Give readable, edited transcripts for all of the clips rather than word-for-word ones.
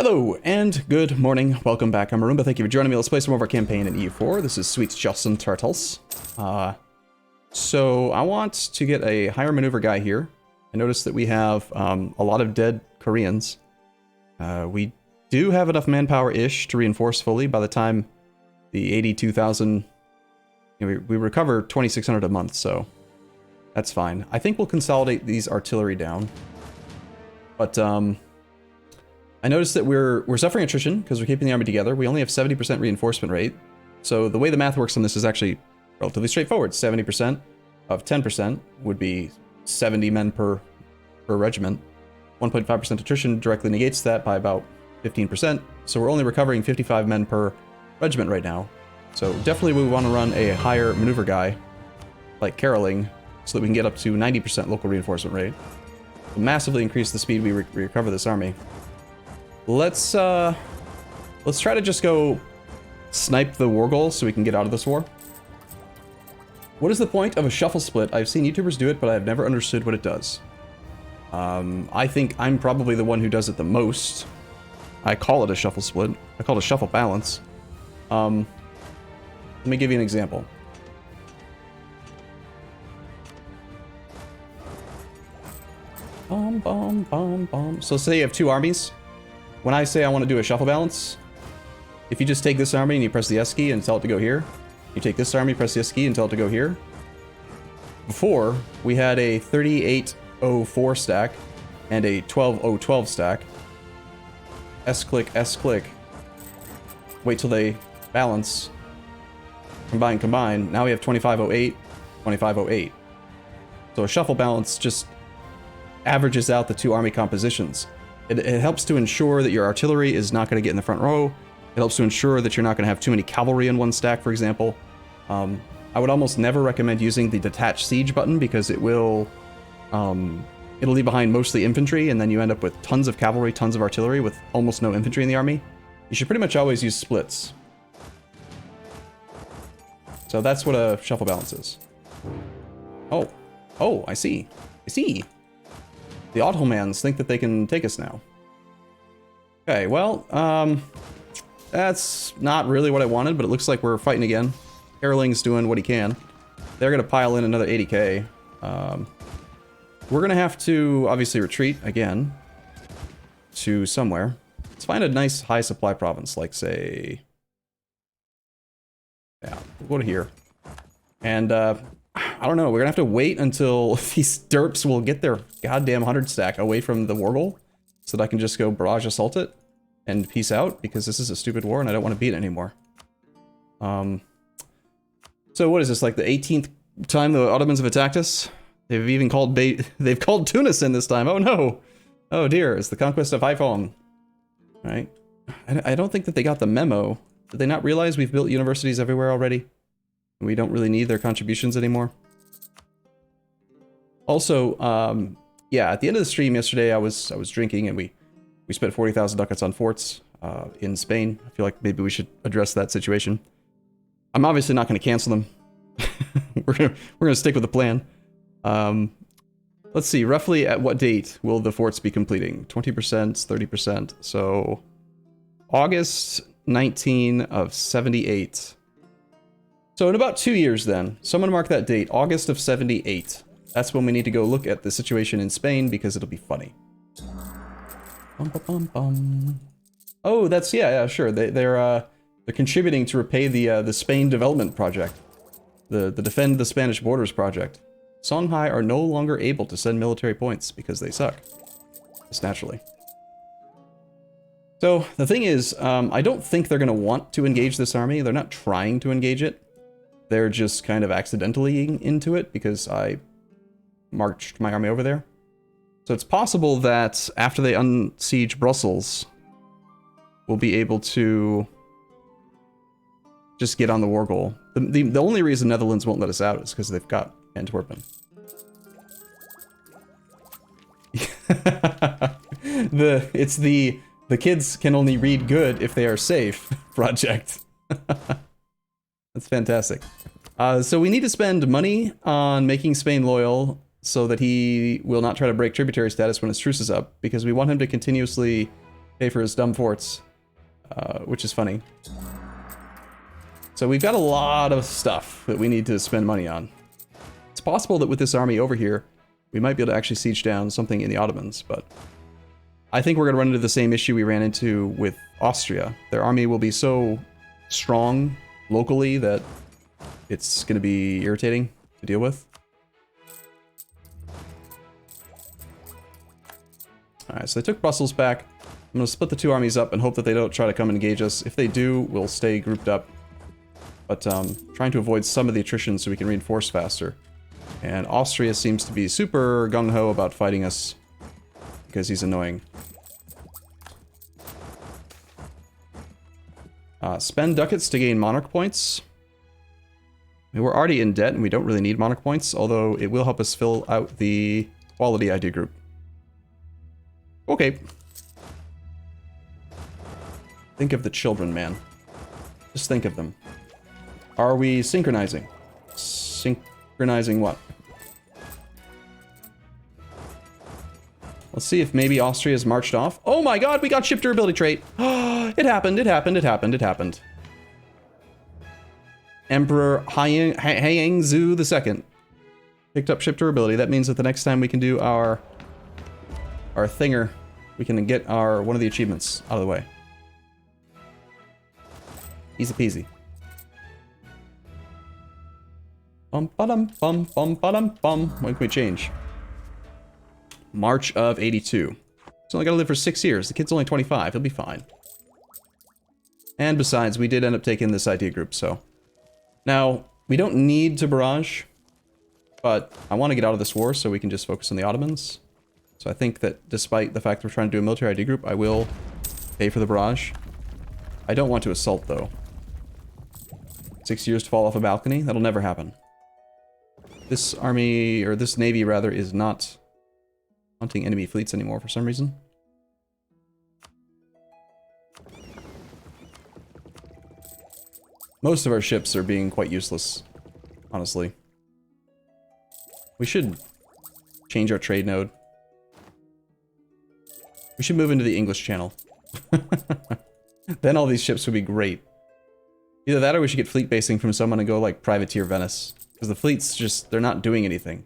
Hello and good morning. Welcome back. I'm Arumba. Thank you for joining me. Let's play some more of our campaign in EU4. This is Sweet Choson Turtles. So I want to get a higher maneuver guy here. I noticed that we have a lot of dead Koreans. We do have enough manpower-ish to reinforce fully. By the time the 82,000, we recover 2,600 a month, so that's fine. I think we'll consolidate these artillery down. But I noticed that we're suffering attrition because we're keeping the army together. We only have 70% reinforcement rate. So the way the math works on this is actually relatively straightforward. 70% of 10% would be 70 men per regiment. 1.5% attrition directly negates that by about 15%. So we're only recovering 55 men per regiment right now. So definitely we want to run a higher maneuver guy, like caroling, so that we can get up to 90% local reinforcement rate. We'll massively increase the speed we recover this army. Let's try to just go snipe the war goals so we can get out of this war. What is the point of a shuffle split? I've seen YouTubers do it, but I've never understood what it does. I think I'm probably the one who does it the most. I call it a shuffle split. I call it a shuffle balance. Let me give you an example. So say you have two armies. When I say I want to do a shuffle balance, if you just take this army and you press the S key and tell it to go here, you take this army, press the S key and tell it to go here. Before, we had a 3804 stack and a 12012 stack. S click, wait till they balance, combine. Now we have 2508, 2508. So a shuffle balance just averages out the two army compositions. It helps to ensure that your artillery is not going to get in the front row. It helps to ensure that you're not going to have too many cavalry in one stack, for example. I would almost never recommend using the detach siege button because it will, it'll leave behind mostly infantry, and then you end up with tons of cavalry, tons of artillery with almost no infantry in the army. You should pretty much always use splits. So that's what a shuffle balance is. Oh, I see. The Ottomans think that they can take us now. Okay, well, that's not really what I wanted, but it looks like we're fighting again. Erling's doing what he can. They're going to pile in another 80k. We're going to have to, obviously, retreat again to somewhere. Let's find a nice high supply province, like, say... Yeah, we'll go to here. And, I don't know, we're gonna have to wait until these derps will get their goddamn 100 stack away from the war goal so that I can just go barrage assault it and peace out, because this is a stupid war and I don't want to beat it anymore. So what is this, like the 18th time the Ottomans have attacked us? They've even called they've called Tunis in this time. Oh no! Oh dear, it's the conquest of Haiphong. Right? I don't think that they got the memo. Did they not realize we've built universities everywhere already? We don't really need their contributions anymore. Also, yeah, at the end of the stream yesterday, I was drinking and we spent 40,000 ducats on forts in Spain. I feel like maybe we should address that situation. I'm obviously not going to cancel them. we're gonna stick with the plan. Let's see, roughly at what date will the forts be completing? 20%, 30%. So August 19 of 78. So in about 2 years then, someone mark that date, August of 78. That's when we need to go look at the situation in Spain, because it'll be funny. Oh, that's, yeah, sure. They're contributing to repay the Spain development project. The Defend the Spanish Borders project. Songhai are no longer able to send military points because they suck. Just naturally. So the thing is, I don't think they're going to want to engage this army. They're not trying to engage it. They're just kind of accidentally into it because I marched my army over there. So it's possible that after they unsiege Brussels, we'll be able to just get on the war goal. The only reason Netherlands won't let us out is because they've got Antwerpen. It's the kids can only read good if they are safe project. That's fantastic. So we need to spend money on making Spain loyal so that he will not try to break tributary status when his truce is up, because we want him to continuously pay for his dumb forts, which is funny. So we've got a lot of stuff that we need to spend money on. It's possible that with this army over here, we might be able to actually siege down something in the Ottomans, but I think we're going to run into the same issue we ran into with Austria. Their army will be so strong locally that it's going to be irritating to deal with. Alright, so they took Brussels back. I'm going to split the two armies up and hope that they don't try to come and engage us. If they do, we'll stay grouped up. But trying to avoid some of the attrition so we can reinforce faster. And Austria seems to be super gung-ho about fighting us because he's annoying. Spend ducats to gain monarch points. I mean, we're already in debt and we don't really need monarch points, although it will help us fill out the quality idea group. Okay. Think of the children, man. Just think of them. Are we synchronizing? Synchronizing what? Let's see if maybe Austria's marched off. Oh my god, we got ship durability trait. It happened, it happened, it happened, it happened. Emperor Haiyangzu II picked up ship durability. That means that the next time we can do our thinger, we can get one of the achievements out of the way. Easy peasy. Bum ba-dum bum bum ba-dum bum. When can we change? March of 82. He's only got to live for 6 years. The kid's only 25. He'll be fine. And besides, we did end up taking this idea group, so. Now, we don't need to barrage, but I want to get out of this war so we can just focus on the Ottomans. So I think that despite the fact that we're trying to do a military ID group, I will pay for the barrage. I don't want to assault, though. 6 years to fall off a balcony? That'll never happen. This army, or this navy rather, is not hunting enemy fleets anymore for some reason. Most of our ships are being quite useless, honestly. We should change our trade node. We should move into the English Channel. Then all these ships would be great. Either that or we should get fleet basing from someone and go like privateer Venice. Because the fleets just, they're not doing anything.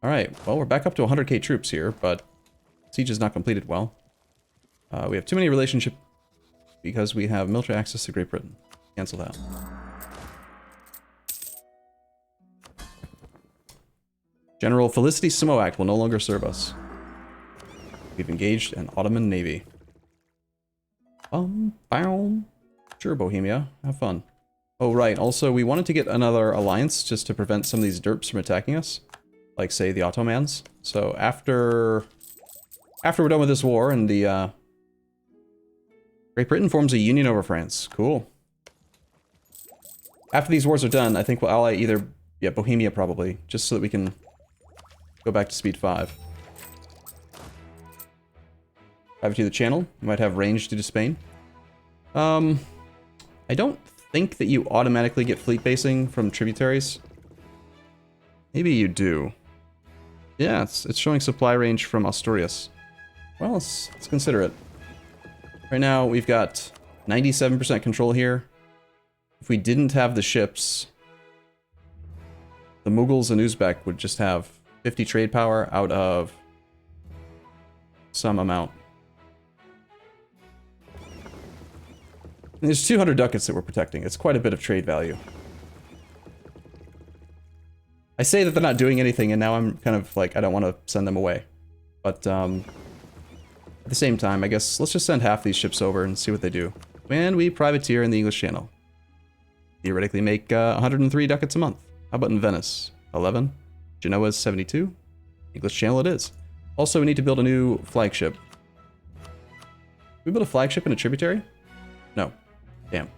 Alright, well we're back up to 100k troops here, but siege is not completed well. We have too many relationships because we have military access to Great Britain. Cancel that. General Felicity Samoak will no longer serve us. We've engaged an Ottoman navy. Sure, Bohemia. Have fun. Oh, right. Also, we wanted to get another alliance just to prevent some of these derps from attacking us. Like, say, the Ottomans. So, after we're done with this war and the, Great Britain forms a union over France. Cool. After these wars are done, I think we'll ally either, yeah, Bohemia probably, just so that we can go back to speed 5. Privateer the channel. You might have range due to Spain. I don't think that you automatically get fleet basing from tributaries. Maybe you do. Yeah, it's showing supply range from Asturias. Well, let's consider it. Right now, we've got 97% control here. If we didn't have the ships, the Mughals and Uzbek would just have 50 trade power out of some amount. And there's 200 ducats that we're protecting. It's quite a bit of trade value. I say that they're not doing anything, and now I'm kind of like, I don't want to send them away. But, at the same time, I guess, let's just send half these ships over and see what they do. And we privateer in the English Channel. Theoretically make 103 ducats a month. How about in Venice? 11. Genoa's 72. English Channel it is. Also, we need to build a new flagship. We build a flagship in a tributary? No. Damn.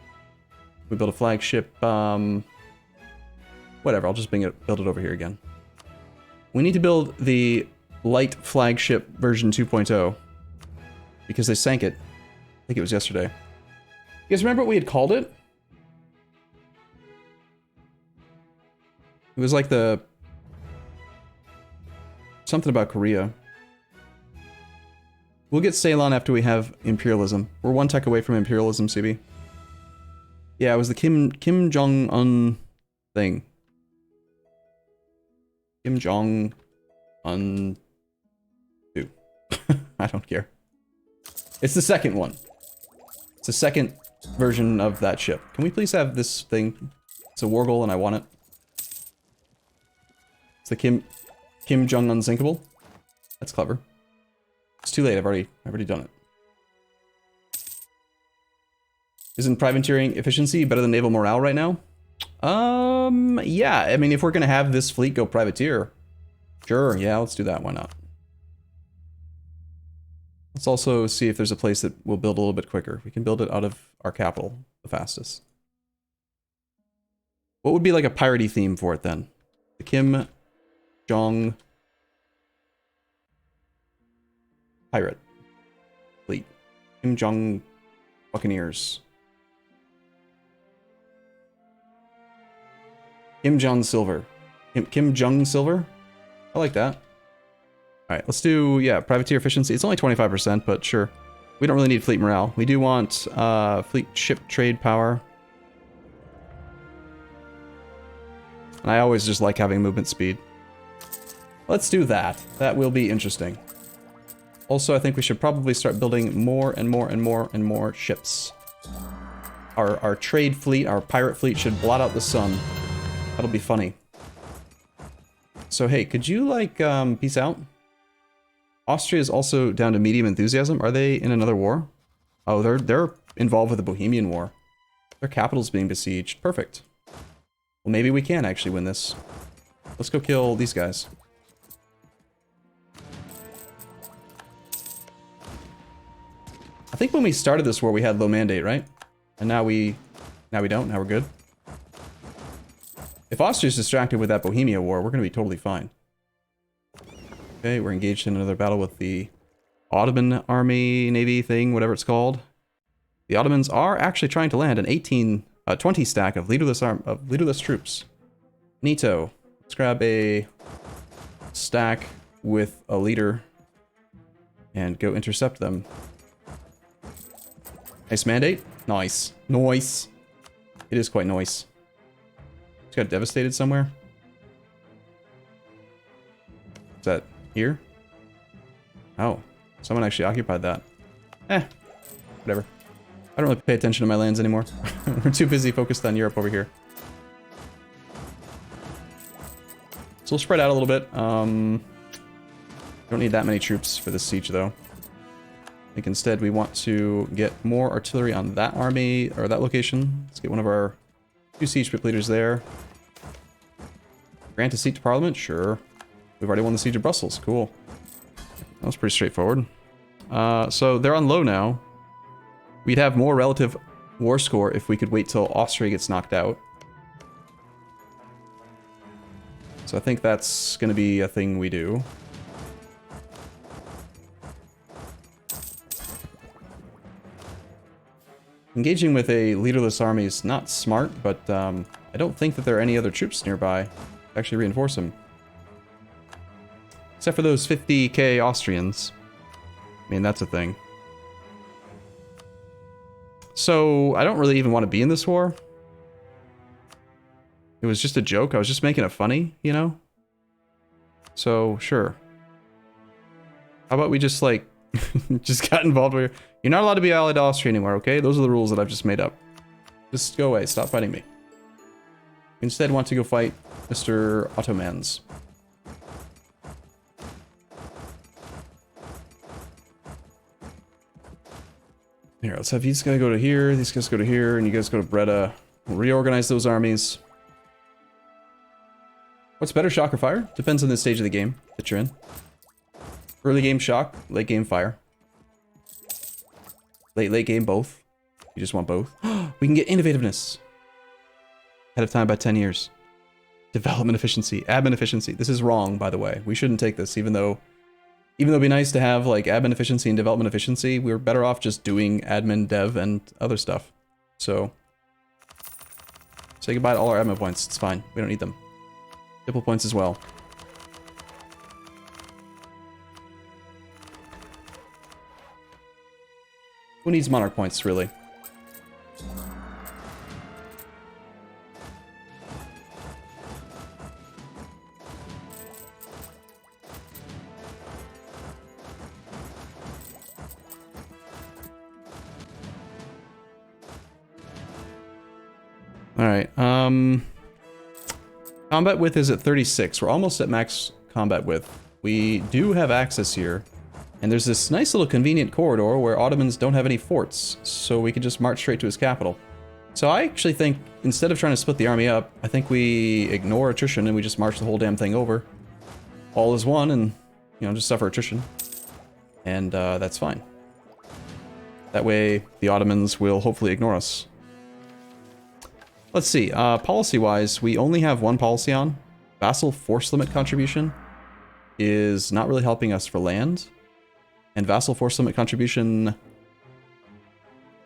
We build a flagship, whatever, I'll just build it over here again. We need to build the light flagship version 2.0. Because they sank it. I think it was yesterday. You guys remember what we had called it? It was like the... something about Korea. We'll get Ceylon after we have imperialism. We're one tech away from imperialism, CB. Yeah, it was the Kim Jong-un thing. Kim Jong-un 2. I don't care. It's the second one. It's the second version of that ship. Can we please have this thing? It's a war goal and I want it. It's the Kim Jong-un sinkable. That's clever. It's too late. I've already done it. Isn't privateering efficiency better than naval morale right now? Yeah. I mean, if we're gonna have this fleet go privateer, sure. Yeah, let's do that. Why not? Let's also see if there's a place that will build a little bit quicker. We can build it out of our capital the fastest. What would be like a piratey theme for it then? The Kim Jong pirate fleet. Kim Jong Buccaneers. Kim Jong Silver. Kim Jong Silver? I like that. Alright, let's do, yeah, privateer efficiency. It's only 25%, but sure. We don't really need fleet morale. We do want fleet ship trade power. And I always just like having movement speed. Let's do that. That will be interesting. Also, I think we should probably start building more and more and more and more ships. Our trade fleet, our pirate fleet should blot out the sun. That'll be funny. So hey, could you like peace out? Austria is also down to medium enthusiasm. Are they in another war? Oh, they're involved with the Bohemian War. Their capital's being besieged. Perfect. Well, maybe we can actually win this. Let's go kill these guys. I think when we started this war, we had low mandate, right? And now we don't. Now we're good. If Austria's distracted with that Bohemia War, we're going to be totally fine. Okay, we're engaged in another battle with the Ottoman army, navy thing, whatever it's called. The Ottomans are actually trying to land an 20 stack of leaderless troops. Neato. Let's grab a stack with a leader and go intercept them. Nice mandate. Nice. Nice. It is quite nice. It's got devastated somewhere. Is that here? Oh, someone actually occupied that. Whatever. I don't really pay attention to my lands anymore. We're too busy focused on Europe over here. So we'll spread out a little bit. Don't need that many troops for this siege, though. I think instead we want to get more artillery on that army, or that location. Let's get one of our 2 siege ship leaders there. Grant a seat to Parliament? Sure. We've already won the siege of Brussels. Cool. That was pretty straightforward. So they're on low now. We'd have more relative war score if we could wait till Austria gets knocked out. So I think that's going to be a thing we do. Engaging with a leaderless army is not smart, but I don't think that there are any other troops nearby to actually reinforce them. Except for those 50k Austrians. I mean, that's a thing. So, I don't really even want to be in this war. It was just a joke. I was just making it funny, you know? So, sure. How about we just, like, just got involved with... You're not allowed to be allied to Austria anymore, okay? Those are the rules that I've just made up. Just go away. Stop fighting me. Instead, want to go fight Mr. Ottomans. Here, let's have these guys go to here, these guys go to here, and you guys go to Breda. We'll reorganize those armies. What's better, shock or fire? Depends on the stage of the game that you're in. Early game shock, late game fire. Late game both. You just want both. We can get innovativeness. Ahead of time by 10 years. Development efficiency, admin efficiency. This is wrong, by the way. We shouldn't take this, even though it'd be nice to have like admin efficiency and development efficiency, we're better off just doing admin, dev, and other stuff. So, say goodbye to all our admin points. It's fine. We don't need them. Diplo points as well. Who needs monarch points, really? Alright, combat width is at 36. We're almost at max combat width. We do have access here. And there's this nice little convenient corridor where Ottomans don't have any forts, so we can just march straight to his capital. So I actually think, instead of trying to split the army up, I think we ignore attrition and we just march the whole damn thing over. All is one and, you know, just suffer attrition. And that's fine. That way, the Ottomans will hopefully ignore us. Let's see, policy-wise, we only have one policy on. Vassal force limit contribution is not really helping us for land. And vassal force limit contribution,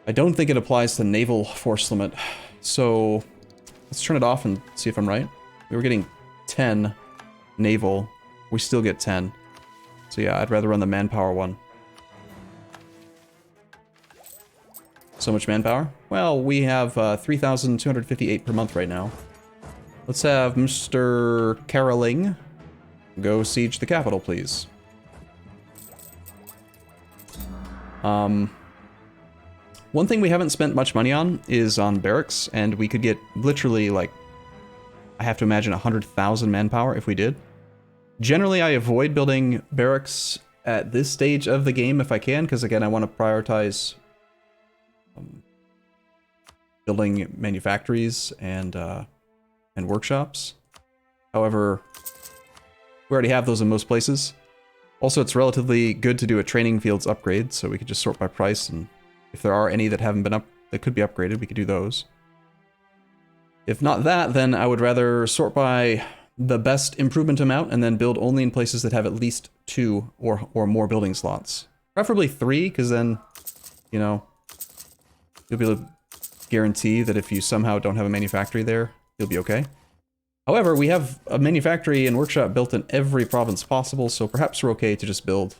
I don't think it applies to naval force limit. So let's turn it off and see if I'm right. We were getting 10 naval. We still get 10. So yeah, I'd rather run the manpower one. So much manpower? Well, we have 3,258 per month right now. Let's have Mr. Caroling go siege the capital, please. One thing we haven't spent much money on is on barracks, and we could get literally, like, I have to imagine 100,000 manpower if we did. Generally, I avoid building barracks at this stage of the game if I can, because again, I want to prioritize building manufactories and workshops. However, we already have those in most places. Also, it's relatively good to do a training fields upgrade, so we could just sort by price, and if there are any that haven't been that could be upgraded, we could do those. If not that, then I would rather sort by the best improvement amount and then build only in places that have at least 2 or more building slots. Preferably 3, because then, you know, you'll be able to guarantee that if you somehow don't have a manufactory there, you'll be okay. However, we have a manufactory and workshop built in every province possible, so perhaps we're okay to just build...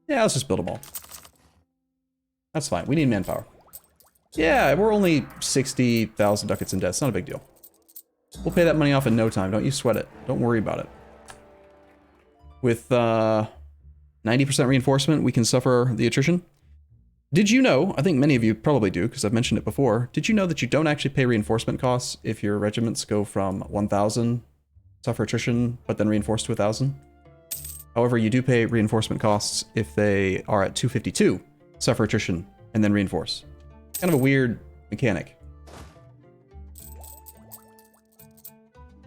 Yeah, let's just build them all. That's fine. We need manpower. Yeah, we're only 60,000 ducats in debt. It's not a big deal. We'll pay that money off in no time. Don't you sweat it. Don't worry about it. With 90% reinforcement, we can suffer the attrition. Did you know, I think many of you probably do, because I've mentioned it before, did you know that you don't actually pay reinforcement costs if your regiments go from 1,000, suffer attrition, but then reinforce to 1,000? However, you do pay reinforcement costs if they are at 252, suffer attrition, and then reinforce. Kind of a weird mechanic.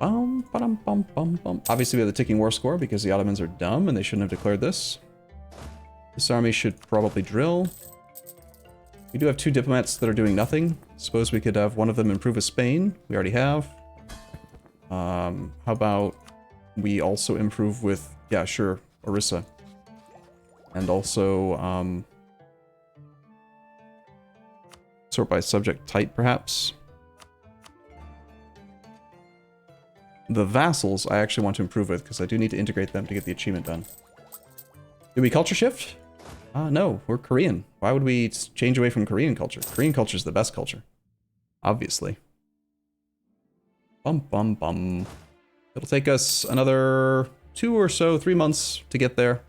Obviously we have the ticking war score because the Ottomans are dumb and they shouldn't have declared this. This army should probably drill. We do have 2 diplomats that are doing nothing. Suppose we could have one of them improve with Spain. We already have. How about we also improve with, yeah, sure, Orissa. And also, sort by subject type, perhaps. The vassals I actually want to improve with, because I do need to integrate them to get the achievement done. Did we culture shift? No, we're Korean. Why would we change away from Korean culture? Korean culture is the best culture. Obviously. Bum bum bum. It'll take us another 2 or so, 3 months to get there.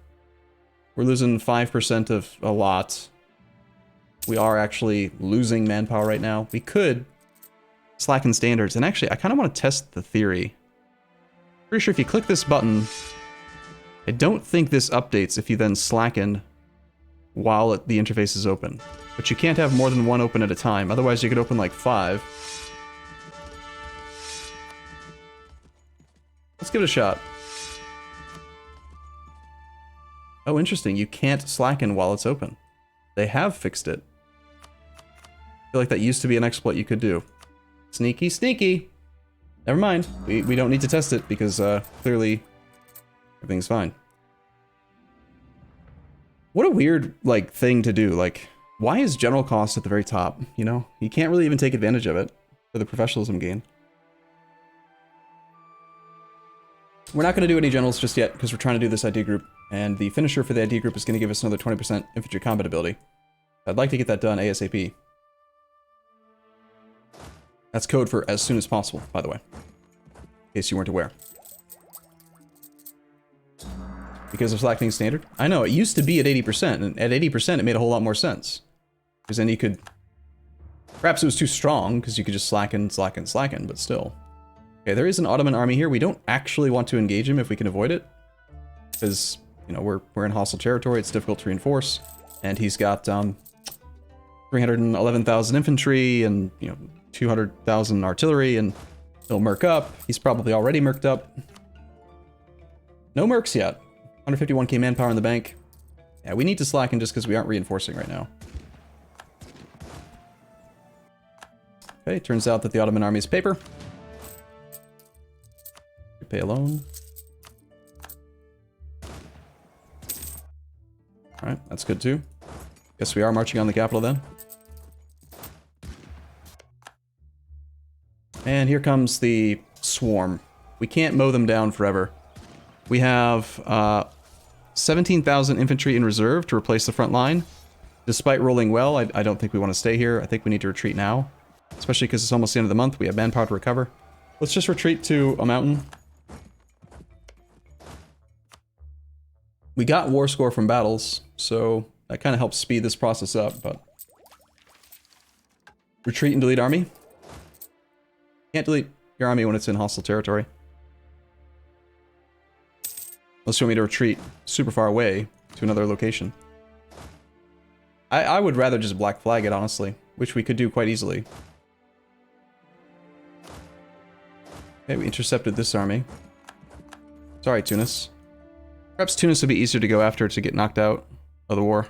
We're losing 5% of a lot. We are actually losing manpower right now. We could slacken standards. And actually, I kind of want to test the theory. Pretty sure if you click this button, I don't think this updates if you then slacken while the interface is open. But you can't have more than one open at a time. Otherwise, you could open like 5. Let's give it a shot. Oh, interesting. You can't slacken while it's open. They have fixed it. I feel like that used to be an exploit you could do. Sneaky, sneaky! Never mind. We don't need to test it because clearly everything's fine. What a weird, like, thing to do. Like, why is general cost at the very top, you know? You can't really even take advantage of it for the professionalism gain. We're not going to do any generals just yet because we're trying to do this idea group. And the finisher for the idea group is going to give us another 20% infantry combat ability. I'd like to get that done ASAP. That's code for as soon as possible, by the way. In case you weren't aware. Because of slackening standard? I know, it used to be at 80%, and at 80% it made a whole lot more sense. Because then you could... Perhaps it was too strong, because you could just slacken, but still. Okay, there is an Ottoman army here. We don't actually want to engage him if we can avoid it. Because, you know, we're in hostile territory, it's difficult to reinforce. And he's got 311,000 infantry and, you know, 200,000 artillery, and he'll merc up. He's probably already merced up. No mercs yet. 151k manpower in the bank. Yeah, we need to slacken just because we aren't reinforcing right now. Okay, turns out that the Ottoman army is paper. We pay a loan. Alright, that's good too. Guess we are marching on the capital then. And here comes the swarm. We can't mow them down forever. We have 17,000 infantry in reserve to replace the front line. Despite rolling well, I don't think we want to stay here. I think we need to retreat now. Especially because it's almost the end of the month. We have manpower to recover. Let's just retreat to a mountain. We got war score from battles, so that kind of helps speed this process up, but... Retreat and delete army. Can't delete your army when it's in hostile territory. Unless you want me to retreat super far away to another location. I would rather just black flag it, honestly, which we could do quite easily. Okay, we intercepted this army. Sorry, Tunis. Perhaps Tunis would be easier to go after to get knocked out of the war.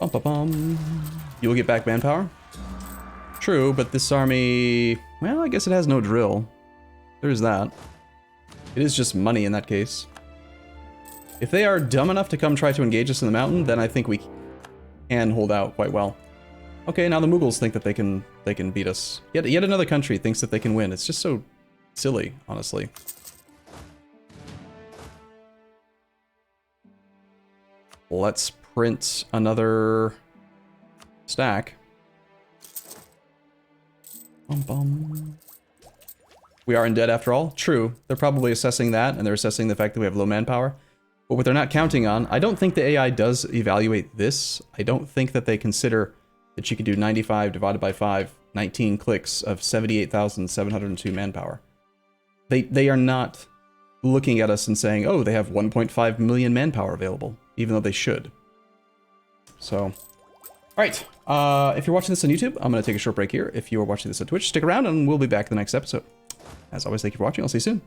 Bum, bum, bum. You will get back manpower. True, but this army... Well, I guess it has no drill. There's that. It is just money in that case. If they are dumb enough to come try to engage us in the mountain, then I think we can hold out quite well. Okay, now the Mughals think that they can beat us. Yet another country thinks that they can win. It's just so silly, honestly. Let's print another stack. Bum, bum. We are in debt after all. True, they're probably assessing that, and they're assessing the fact that we have low manpower. But what they're not counting on, I don't think the AI does evaluate this. I don't think that they consider that you could do 95 divided by 5, 19 clicks of 78,702 manpower. They are not looking at us and saying, oh, they have 1.5 million manpower available, even though they should. So, alright, if you're watching this on YouTube, I'm going to take a short break here. If you are watching this on Twitch, stick around and we'll be back in the next episode. As always, thank you for watching. I'll see you soon.